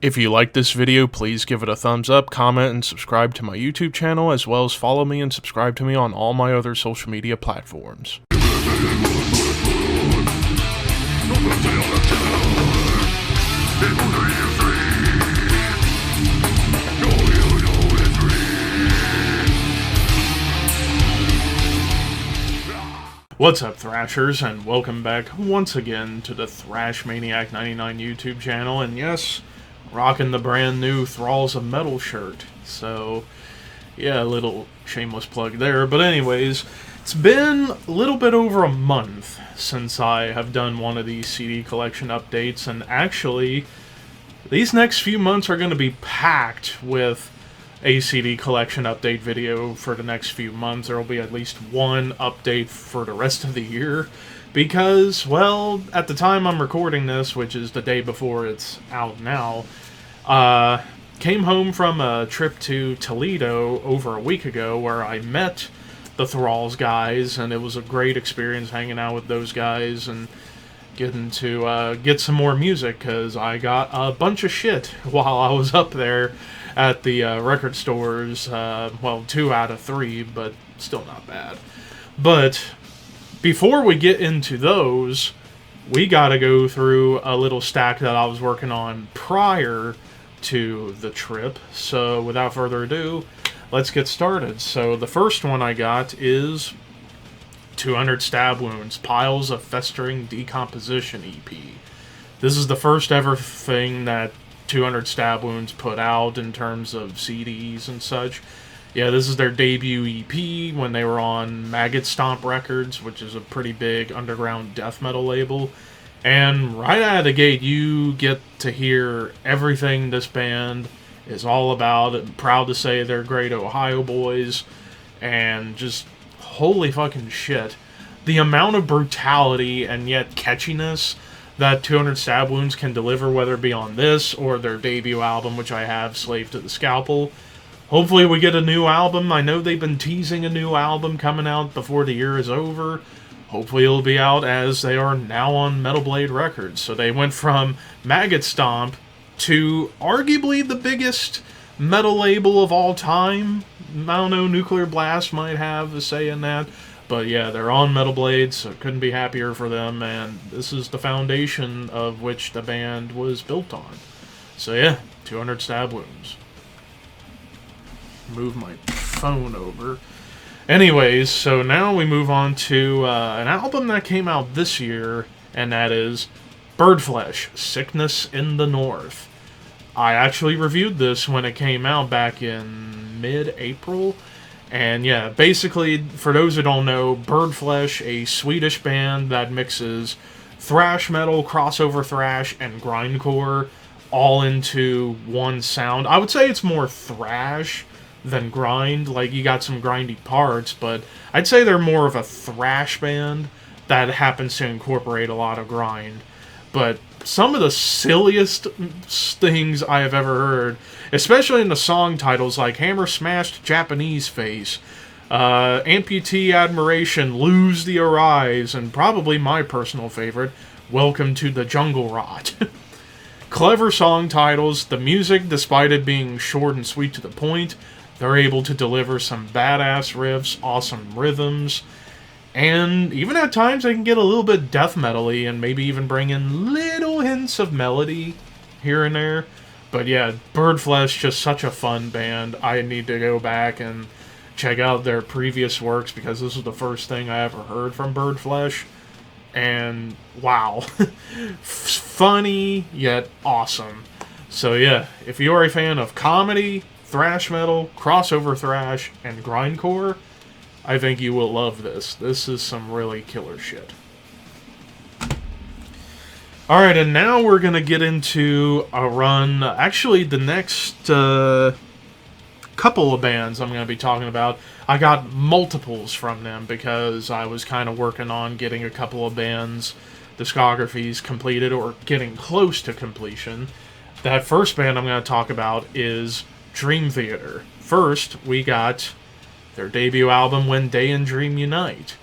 If you like this video, please give it a thumbs up, comment, and subscribe to my YouTube channel, as well as follow me and subscribe to me on all my other social media platforms. What's up, Thrashers, and welcome back once again to the Thrash Maniac 99 YouTube channel, and yes, rocking the brand new Thralls of Metal shirt. So, yeah, a little shameless plug there. But anyways, it's been a little bit over a month since I have done one of these CD collection updates, and actually, these next few months are going to be packed with a CD collection update video for the next few months. There will be at least one update for the rest of the year, because, well, at the time I'm recording this, which is the day before it's out now, came home from a trip to Toledo over a week ago where I met the Thralls guys, and it was a great experience hanging out with those guys and getting to get some more music, because I got a bunch of shit while I was up there at the record stores. Well, 2 out of 3, but still not bad. But before we get into those, we gotta go through a little stack that I was working on prior to the trip. So without further ado, let's get started. So the first one I got is 200 Stab Wounds, Piles of Festering Decomposition EP. This is the first ever thing that 200 Stab Wounds put out in terms of CDs and such. Yeah, this is their debut EP when they were on Maggot Stomp Records, which is a pretty big underground death metal label. And right out of the gate, you get to hear everything this band is all about. I'm proud to say they're great Ohio boys, and just holy fucking shit. The amount of brutality and yet catchiness that 200 Stab Wounds can deliver, whether it be on this or their debut album, which I have, Slave to the Scalpel. Hopefully we get a new album. I know they've been teasing a new album coming out before the year is over. Hopefully it'll be out, as they are now on Metal Blade Records. So they went from Maggot Stomp to arguably the biggest metal label of all time. I don't know, Nuclear Blast might have a say in that. But yeah, they're on Metal Blade, so couldn't be happier for them, and this is the foundation of which the band was built on. So yeah, 200 Stab Wounds. Move my phone over. Anyways, so now we move on to an album that came out this year, and that is Birdflesh, Sickness in the North. I actually reviewed this when it came out back in mid-April. And yeah, basically, for those who don't know, Birdflesh, a Swedish band that mixes thrash metal, crossover thrash, and grindcore all into one sound. I would say it's more thrash than grind. Like, you got some grindy parts, but I'd say they're more of a thrash band that happens to incorporate a lot of grind. But some of the silliest things I have ever heard, especially in the song titles like Hammer Smashed Japanese Face, Amputee Admiration, Lose the Arise, and probably my personal favorite, Welcome to the Jungle Rot. Clever song titles, the music, despite it being short and sweet to the point, they're able to deliver some badass riffs, awesome rhythms, and even at times they can get a little bit death metal-y and maybe even bring in little hints of melody here and there. But yeah, Birdflesh, just such a fun band. I need to go back and check out their previous works, because this was the first thing I ever heard from Birdflesh. And wow. Funny, yet awesome. So yeah, if you're a fan of comedy, thrash metal, crossover thrash, and grindcore, I think you will love this. This is some really killer shit. Alright, and now we're going to get into a run. Actually, the next couple of bands I'm going to be talking about, I got multiples from them because I was kind of working on getting a couple of bands' discographies completed or getting close to completion. That first band I'm going to talk about is Dream Theater. First, we got their debut album, When Day and Dream Unite.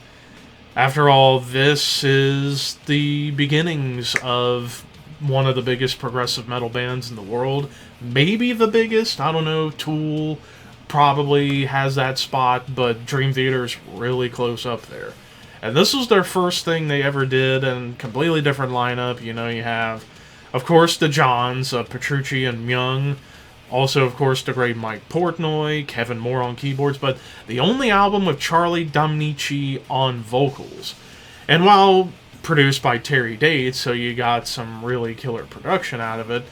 After all, this is the beginnings of one of the biggest progressive metal bands in the world. Maybe the biggest, I don't know. Tool probably has that spot, but Dream Theater's really close up there. And this was their first thing they ever did, and completely different lineup. You know, you have, of course, the Johns, Petrucci and Myung. Also, of course, the great Mike Portnoy, Kevin Moore on keyboards, but the only album with Charlie Domnici on vocals. And while produced by Terry Dates, so you got some really killer production out of it,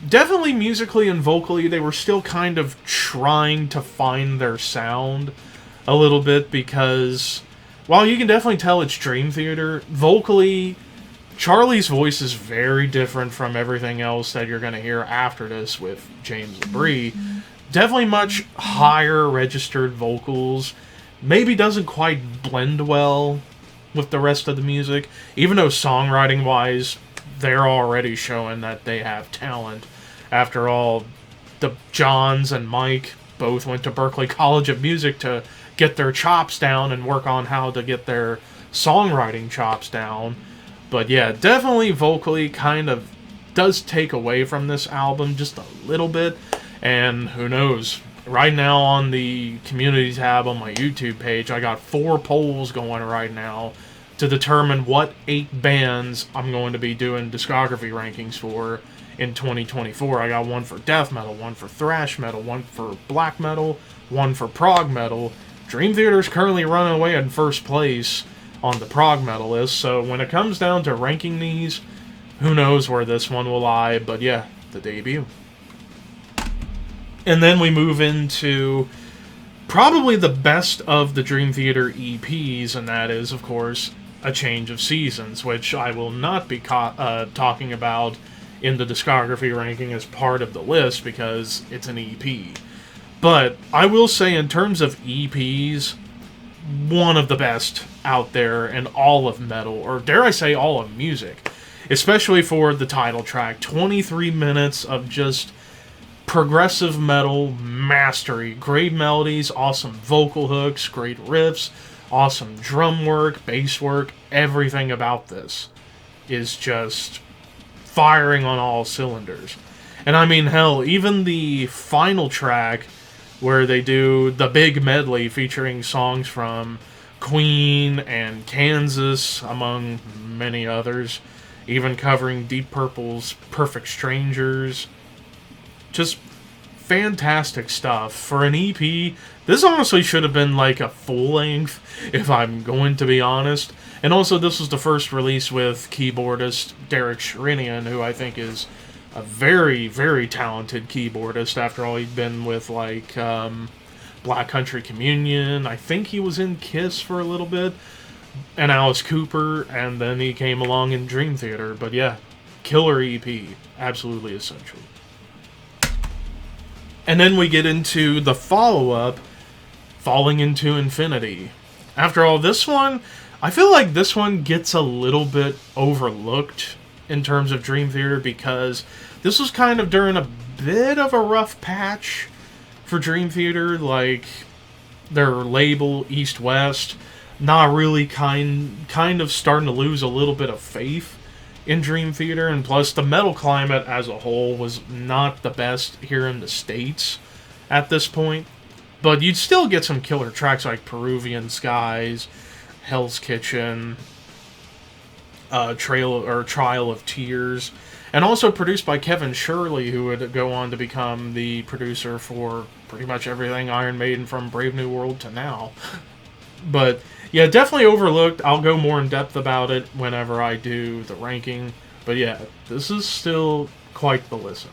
definitely musically and vocally, they were still kind of trying to find their sound a little bit, because while you can definitely tell it's Dream Theater, vocally, Charlie's voice is very different from everything else that you're going to hear after this with James LaBrie. Definitely much higher registered vocals. Maybe doesn't quite blend well with the rest of the music, even though songwriting-wise, they're already showing that they have talent. After all, the Johns and Mike both went to Berklee College of Music to get their chops down and work on how to get their songwriting chops down. But yeah, definitely vocally kind of does take away from this album just a little bit. And who knows, right now on the community tab on my YouTube page, I got 4 polls going right now to determine what 8 bands I'm going to be doing discography rankings for in 2024. I got one for death metal, one for thrash metal, one for black metal, one for prog metal. Dream Theater is currently running away in first place on the prog metal list, so when it comes down to ranking these, who knows where this one will lie, but yeah, the debut. And then we move into probably the best of the Dream Theater EPs, and that is, of course, A Change of Seasons, which I will not be talking about in the discography ranking as part of the list because it's an EP. But I will say, in terms of EPs, one of the best out there in all of metal, or dare I say all of music, especially for the title track. 23 minutes of just progressive metal mastery. Great melodies, awesome vocal hooks, great riffs, awesome drum work, bass work. Everything about this is just firing on all cylinders. And I mean, hell, even the final track where they do the big medley featuring songs from Queen and Kansas, among many others, even covering Deep Purple's Perfect Strangers. Just fantastic stuff. For an EP, this honestly should have been like a full length, if I'm going to be honest. And also, this was the first release with keyboardist Derek Sherinian, who I think is a very, very talented keyboardist. After all, he'd been with, like, Black Country Communion. I think he was in Kiss for a little bit. And Alice Cooper. And then he came along in Dream Theater. But yeah, killer EP. Absolutely essential. And then we get into the follow-up, Falling into Infinity. After all, this one, I feel like this one gets a little bit overlooked in terms of Dream Theater, because this was kind of during a bit of a rough patch for Dream Theater. Like, their label, East West, not really kind of starting to lose a little bit of faith in Dream Theater, and plus the metal climate as a whole was not the best here in the States at this point. But you'd still get some killer tracks like Peruvian Skies, Hell's Kitchen, Trial of Tears, and also produced by Kevin Shirley, who would go on to become the producer for pretty much everything Iron Maiden from Brave New World to now. But yeah, definitely overlooked. I'll go more in depth about it whenever I do the ranking. But yeah, this is still quite the listen.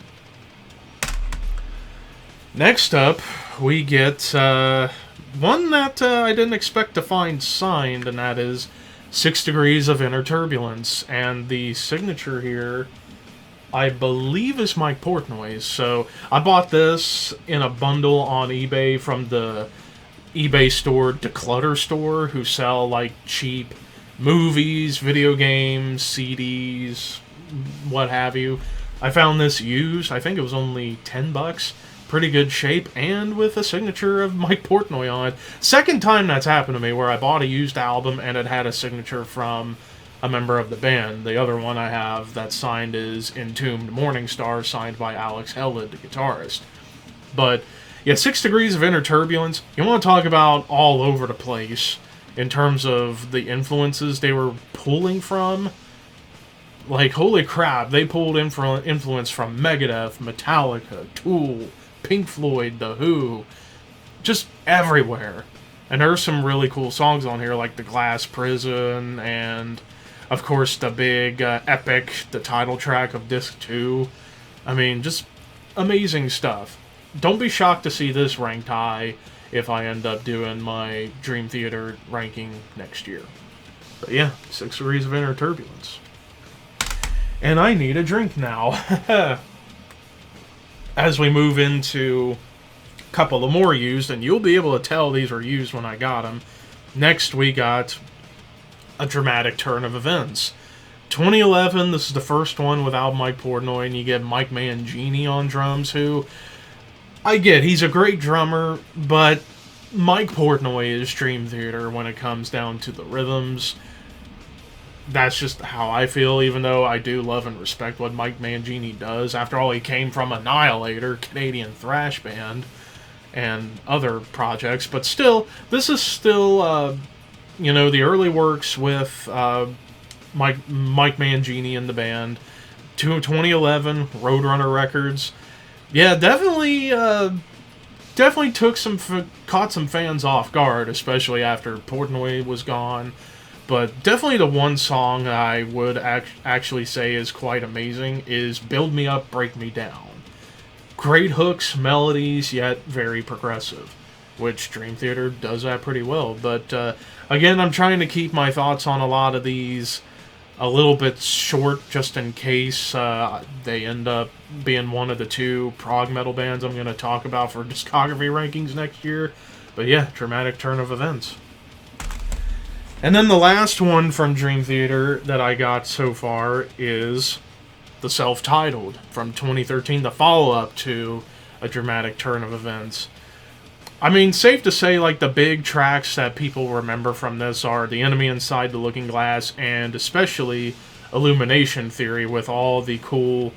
Next up, we get one that I didn't expect to find signed, and that is 6 Degrees of Inner Turbulence. And the signature here, I believe, is Mike Portnoy's. So I bought this in a bundle on eBay from the eBay store Declutter Store, who sell like cheap movies, video games, CDs, what have you. I found this used. I think it was only $10. Pretty good shape, and with a signature of Mike Portnoy on it. Second time that's happened to me, where I bought a used album and it had a signature from a a member of the band. The other one I have that's signed is Entombed Morning Star, signed by Herzeleid, the guitarist. But yeah, 6 Degrees of Inner Turbulence, you want to talk about all over the place in terms of the influences they were pulling from. Like, holy crap, they pulled influence from Megadeth, Metallica, Tool, Pink Floyd, The Who, just everywhere. And there's some really cool songs on here, like The Glass Prison, and, of course, the big epic, the title track of Disc 2. I mean, just amazing stuff. Don't be shocked to see this ranked high if I end up doing my Dream Theater ranking next year. But yeah, 6 Degrees of Inner Turbulence. And I need a drink now. As we move into a couple of more used, and you'll be able to tell these are used when I got them. Next, we got a dramatic turn of events. 2011, this is the first one without Mike Portnoy, and you get Mike Mangini on drums, who, I get, he's a great drummer, but Mike Portnoy is Dream Theater when it comes down to the rhythms. That's just how I feel, even though I do love and respect what Mike Mangini does. After all, he came from Annihilator, Canadian thrash band, and other projects. But still, this is still, the early works with Mike Mangini and the band. 2011, Roadrunner Records. Yeah, definitely caught some fans off guard, especially after Portnoy was gone. But definitely the one song I would actually say is quite amazing is Build Me Up, Break Me Down. Great hooks, melodies, yet very progressive, which Dream Theater does that pretty well. But again, I'm trying to keep my thoughts on a lot of these a little bit short, just in case they end up being one of the 2 prog metal bands I'm going to talk about for discography rankings next year. But yeah, dramatic turn of events. And then the last one from Dream Theater that I got so far is the self-titled from 2013, the follow-up to A Dramatic Turn of Events. I mean, safe to say, like, the big tracks that people remember from this are The Enemy Inside the Looking Glass, and especially Illumination Theory, with all the cool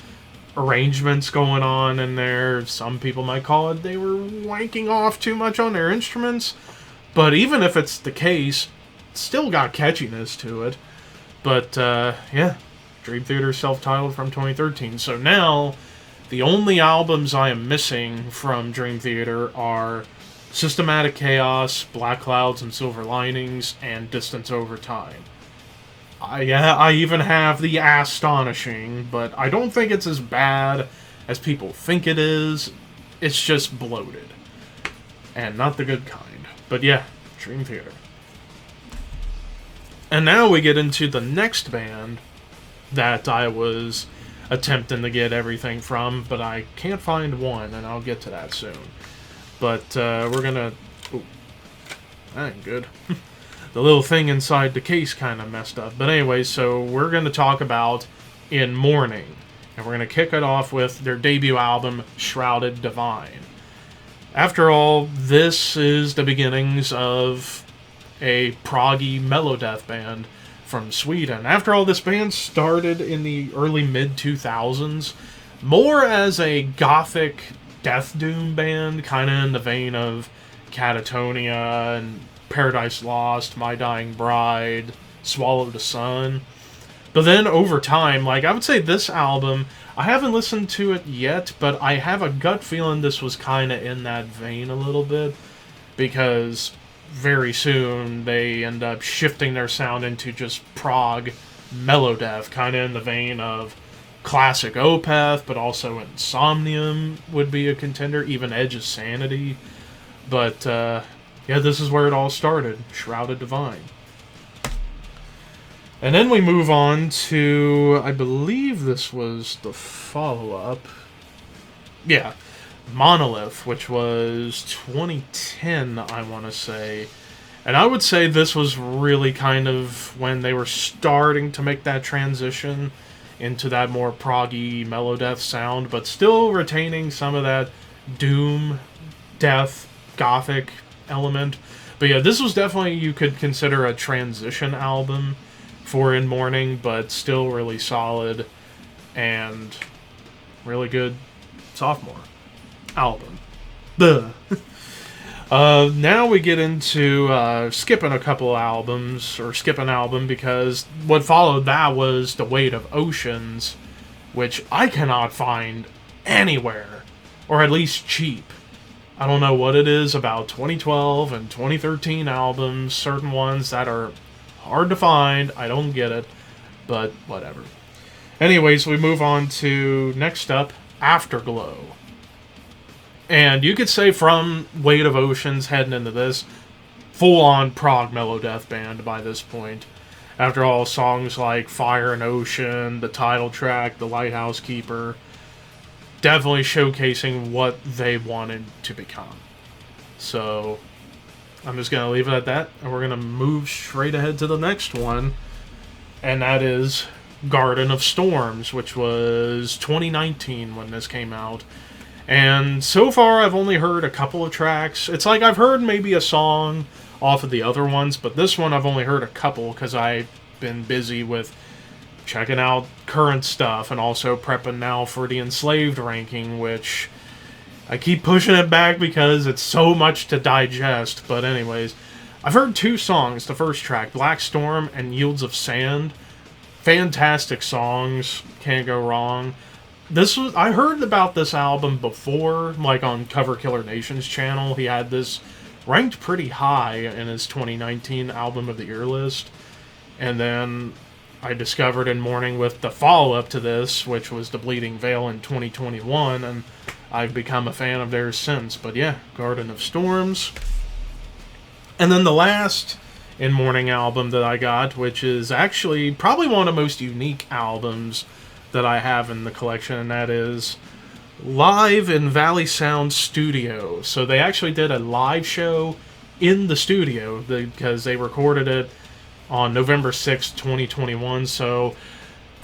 arrangements going on in there. Some people might call it they were wanking off too much on their instruments, but even if it's the case, still got catchiness to it. But yeah, Dream Theater self-titled from 2013. So now the only albums I am missing from Dream Theater are Systematic Chaos, Black Clouds and Silver Linings, and Distance Over Time. I even have the Astonishing, but I don't think it's as bad as people think it is. It's just bloated, and not the good kind. But yeah, Dream Theater. And now we get into the next band that I was attempting to get everything from, but I can't find one, and I'll get to that soon. But we're gonna... Ooh, that ain't good. The little thing inside the case kind of messed up. But anyway, so we're going to talk about In Mourning. And we're going to kick it off with their debut album, Shrouded Divine. After all, this is the beginnings of a proggy melodeath band from Sweden. After all, this band started in the early mid-2000s, more as a gothic death doom band, kind of in the vein of Catatonia and Paradise Lost, My Dying Bride, Swallow the Sun. But then over time, like, I would say this album, I haven't listened to it yet, but I have a gut feeling this was kind of in that vein a little bit, because very soon they end up shifting their sound into just prog melodeath, kind of in the vein of classic Opeth, but also Insomnium would be a contender, even Edge's Sanity. But yeah, this is where it all started, Shrouded Divine. And then we move on to, I believe this was the follow-up. Yeah, Monolith, which was 2010, I want to say. And I would say this was really kind of when they were starting to make that transition into that more proggy melodeath sound, but still retaining some of that doom, death, gothic element. But yeah, this was definitely, you could consider a transition album for In Mourning, but still really solid and really good sophomore album. Duh. Now we get into skipping a couple albums, or skip an album, because what followed that was The Weight of Oceans, which I cannot find anywhere, or at least cheap. I don't know what it is about 2012 and 2013 albums, certain ones that are hard to find. I don't get it, but whatever. Anyways, we move on to, next up, Afterglow. And you could say from Weight of Oceans heading into this, full-on prog mellow death band by this point. After all, songs like Fire and Ocean, the title track, The Lighthouse Keeper, definitely showcasing what they wanted to become. So, I'm just going to leave it at that, and we're going to move straight ahead to the next one, and that is Garden of Storms, which was 2019 when this came out. And so far, I've only heard a couple of tracks. It's like I've heard maybe a song off of the other ones, but this one I've only heard a couple because I've been busy with checking out current stuff and also prepping now for the Enslaved ranking, which I keep pushing it back because it's so much to digest. But anyways, I've heard two songs. The first track, Black Storm and Yields of Sand. Fantastic songs, can't go wrong. I heard about this album before, like on Cover Killer Nation's channel. He had this ranked pretty high in his 2019 Album of the Year list. And then I discovered In Mourning with the follow-up to this, which was The Bleeding Veil in 2021, and I've become a fan of theirs since. But yeah, Garden of Storms. And then the last In Mourning album that I got, which is actually probably one of the most unique albums that I have in the collection, and that is Live in Valley Sound Studio. So they actually did a live show in the studio because they recorded it on November 6th, 2021. So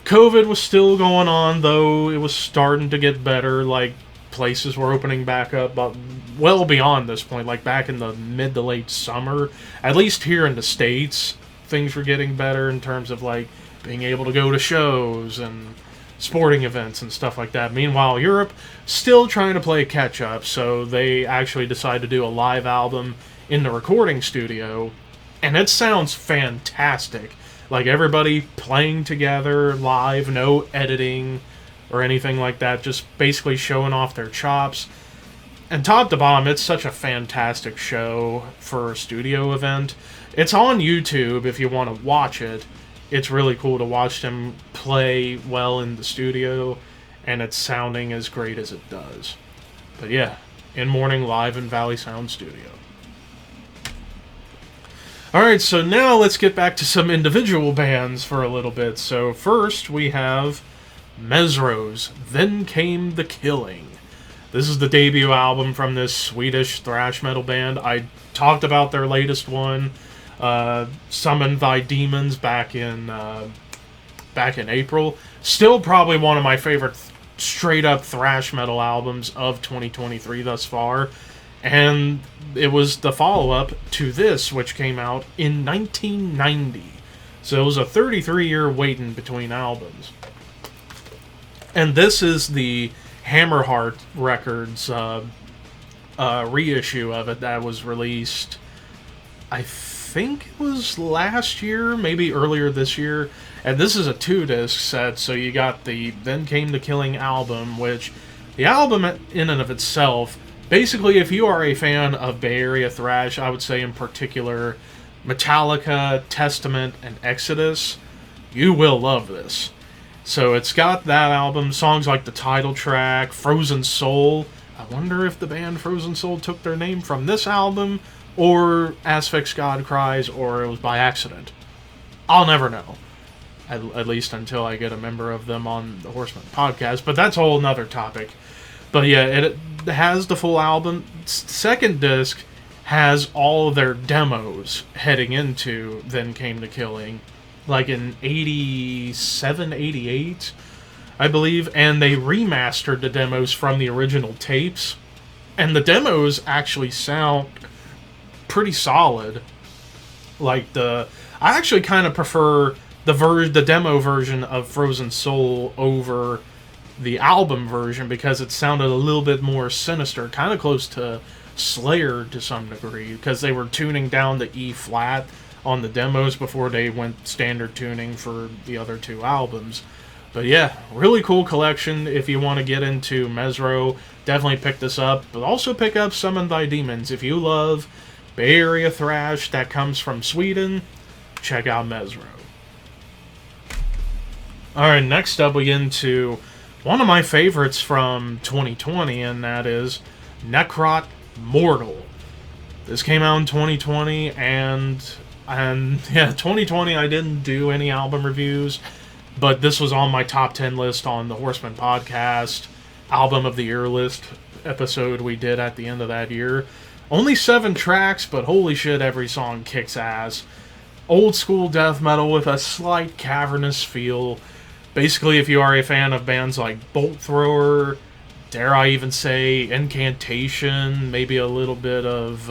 COVID was still going on, though it was starting to get better. Like, places were opening back up, but well beyond this point, like back in the mid to late summer. At least here in the States, things were getting better in terms of like being able to go to shows and sporting events and stuff like that. Meanwhile, Europe still trying to play catch up, so they actually decided to do a live album in the recording studio, and it sounds fantastic. Like everybody playing together live, no editing or anything like that, just basically showing off their chops. And top to bottom, it's such a fantastic show for a studio event. It's on YouTube if you want to watch it. It's really cool to watch them play well in the studio, and it's sounding as great as it does. But yeah, In Mourning live in Valley Sound Studio. Alright, so now let's get back to some individual bands for a little bit. So first we have Mezzrow's Then Came the Killing. This is the debut album from this Swedish thrash metal band. I talked about their latest one, Summon Thy Demons, back in April. Still probably one of my favorite straight up thrash metal albums of 2023 thus far. And it was the follow-up to this, which came out in 1990. So it was a 33-year waiting between albums. And this is the Hammerheart Records reissue of it that was released, I think it was last year, maybe earlier this year. And this is a 2-disc set, so you got the Then Came the Killing album, which the album in and of itself, basically if you are a fan of Bay Area thrash, I would say in particular Metallica, Testament, and Exodus, you will love this. So it's got that album, songs like the title track, Frozen Soul. I wonder if the band Frozen Soul took their name from this album, or Asphyx God Cries, or it was by accident. I'll never know. At least until I get a member of them on the Horseman podcast, but that's a whole nother topic. But yeah, it has the full album. Second disc has all of their demos heading into Then Came the Killing, like in 87, 88, I believe, and they remastered the demos from the original tapes, and the demos actually sound pretty solid. Like I actually kind of prefer the demo version of Frozen Soul over the album version because it sounded a little bit more sinister, kind of close to Slayer to some degree, because they were tuning down to E flat on the demos before they went standard tuning for the other two albums. But yeah, really cool collection. If you want to get into Mezzrow, definitely pick this up. But also pick up Summon Thy Demons. If you love Bay Area thrash that comes from Sweden, check out Mezzrow. Alright, next up we get into one of my favorites from 2020, and that is Necrot Mortal. This came out in 2020, and yeah, 2020 I didn't do any album reviews, but this was on my top 10 list on the Horseman podcast album of the year list episode we did at the end of that year. Only 7 tracks, but holy shit, every song kicks ass. Old school death metal with a slight cavernous feel. Basically, if you are a fan of bands like Bolt Thrower, dare I even say Incantation, maybe a little bit of,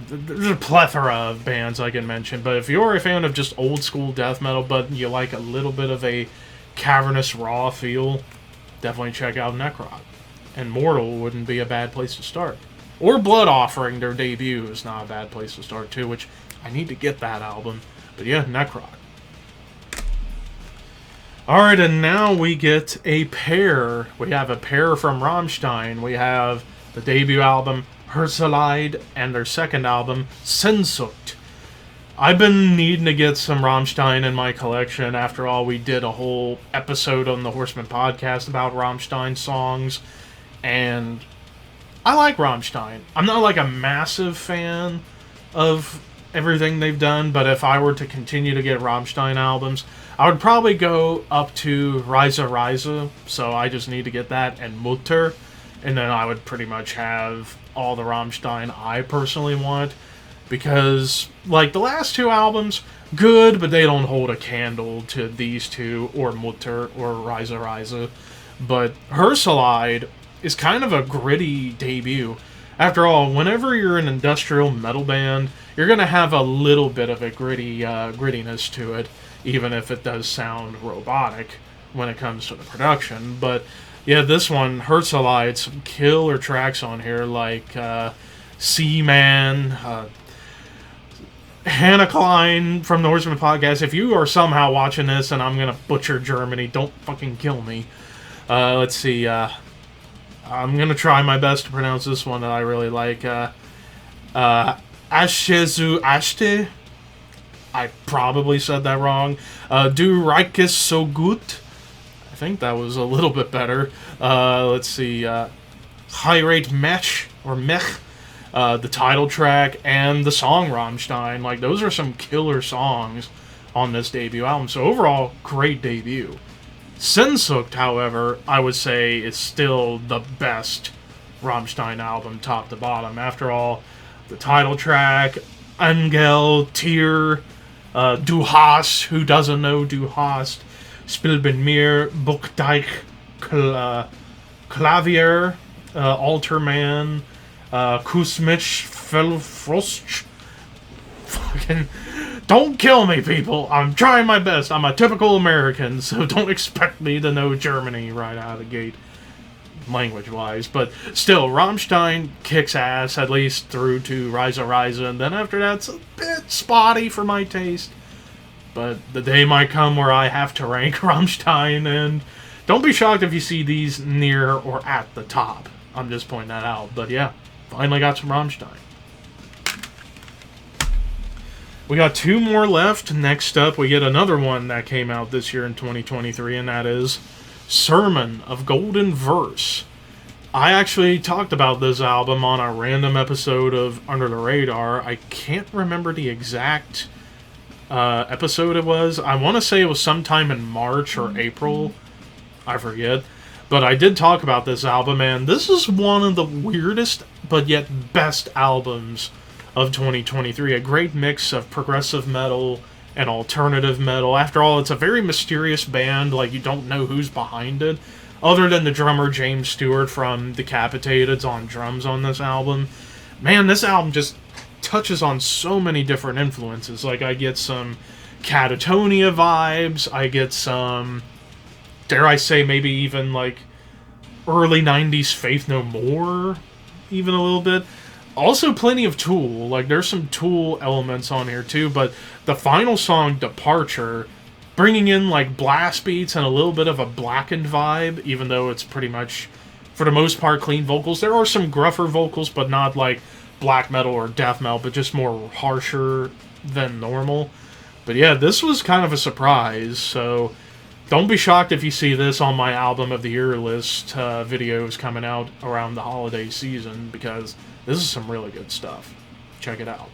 there's a plethora of bands I can mention, but if you're a fan of just old school death metal, but you like a little bit of a cavernous raw feel, definitely check out Necrot. And Mortal wouldn't be a bad place to start. Or Blood Offering, their debut, is not a bad place to start too, which I need to get that album. But yeah, Necrot. Alright, and now we get a pair. We have a pair from Rammstein. We have the debut album, Herzeleid, and their second album, Sehnsucht. I've been needing to get some Rammstein in my collection. After all, we did a whole episode on the Horseman podcast about Rammstein songs, and I like Rammstein. I'm not like a massive fan of everything they've done, but if I were to continue to get Rammstein albums, I would probably go up to Reise, so I just need to get that, and Mutter, and then I would pretty much have all the Rammstein I personally want, because, like, the last 2 albums, good, but they don't hold a candle to these two, or Mutter, or Reise. But Herzeleid is kind of a gritty debut. After all, whenever you're an industrial metal band, you're going to have a little bit of a grittiness to it, even if it does sound robotic when it comes to the production. But yeah, this one, Herzeleid, some killer tracks on here, like Seaman, Hannah Klein from the Horseman podcast. If you are somehow watching this and I'm going to butcher Germany, don't fucking kill me. Let's see, I'm going to try my best to pronounce this one that I really like. Ashezu Ashte. I probably said that wrong. Du Reiches so gut. I think that was a little bit better. Let's see. High Rate Mech, or Mech. The title track, and the song Rammstein. Like, those are some killer songs on this debut album. So overall, great debut. Sehnsucht, however, I would say is still the best Rammstein album, top to bottom. After all, the title track, Angel, Tier, Du hast, who doesn't know Du hast, Spielben mir, Buchdeich, Klavier, Alterman, Kusmich, Felfrost. Fucking, don't kill me, people. I'm trying my best. I'm a typical American, so don't expect me to know Germany right out of the gate, language-wise. But still, Rammstein kicks ass, at least through to Reise, and then after that, it's a bit spotty for my taste. But the day might come where I have to rank Rammstein, and don't be shocked if you see these near or at the top. I'm just pointing that out. But yeah, finally got some Rammstein. We got 2 more left. Next up, we get another one that came out this year in 2023, and that is Sermon of Golden Verse. I actually talked about this album on a random episode of Under the Radar. I can't remember the exact episode it was. I want to say it was sometime in March or April. I forget. But I did talk about this album, and this is one of the weirdest but yet best albums of 2023. A great mix of progressive metal and alternative metal. After all, it's a very mysterious band. Like, you don't know who's behind it, other than the drummer James Stewart from Decapitated's on drums on this album. Man, this album just touches on so many different influences. Like, I get some Catatonia vibes, I get some, dare I say, maybe even like early 90s Faith No More, even a little bit. Also plenty of Tool, like there's some Tool elements on here too, but the final song, Departure, bringing in like blast beats and a little bit of a blackened vibe, even though it's pretty much, for the most part, clean vocals. There are some gruffer vocals, but not like black metal or death metal, but just more harsher than normal. But yeah, this was kind of a surprise, so don't be shocked if you see this on my Album of the Year list videos coming out around the holiday season, because this is some really good stuff. Check it out.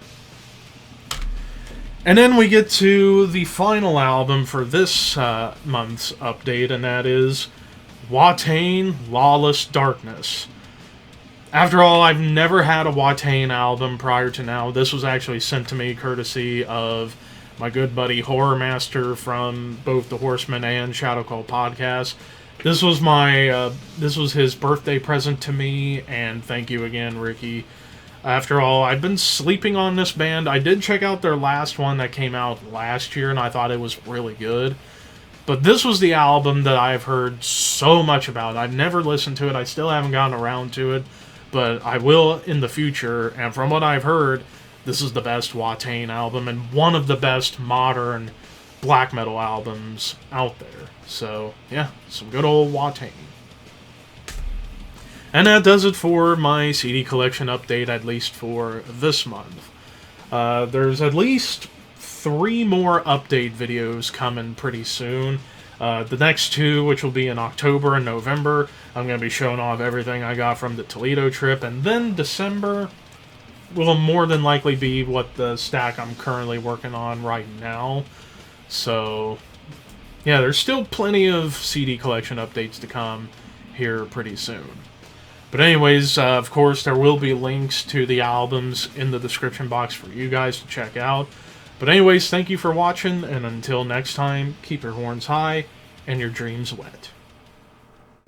And then we get to the final album for this month's update, and that is Watain, Lawless, Darkness. After all, I've never had a Watain album prior to now. This was actually sent to me courtesy of my good buddy Horror Master from both the Horseman and Shadow Call podcast. This was this was his birthday present to me, and thank you again, Ricky. After all, I've been sleeping on this band. I did check out their last one that came out last year, and I thought it was really good. But this was the album that I've heard so much about. I've never listened to it. I still haven't gotten around to it, but I will in the future. And from what I've heard, this is the best Watain album and one of the best modern black metal albums out there. So, yeah, some good old Watain. And that does it for my CD collection update, at least for this month. There's at least 3 more update videos coming pretty soon. The next 2, which will be in October and November, I'm going to be showing off everything I got from the Toledo trip. And then December will more than likely be what the stack I'm currently working on right now. So, yeah, there's still plenty of CD collection updates to come here pretty soon. But anyways, of course, there will be links to the albums in the description box for you guys to check out. But anyways, thank you for watching, and until next time, keep your horns high and your dreams wet.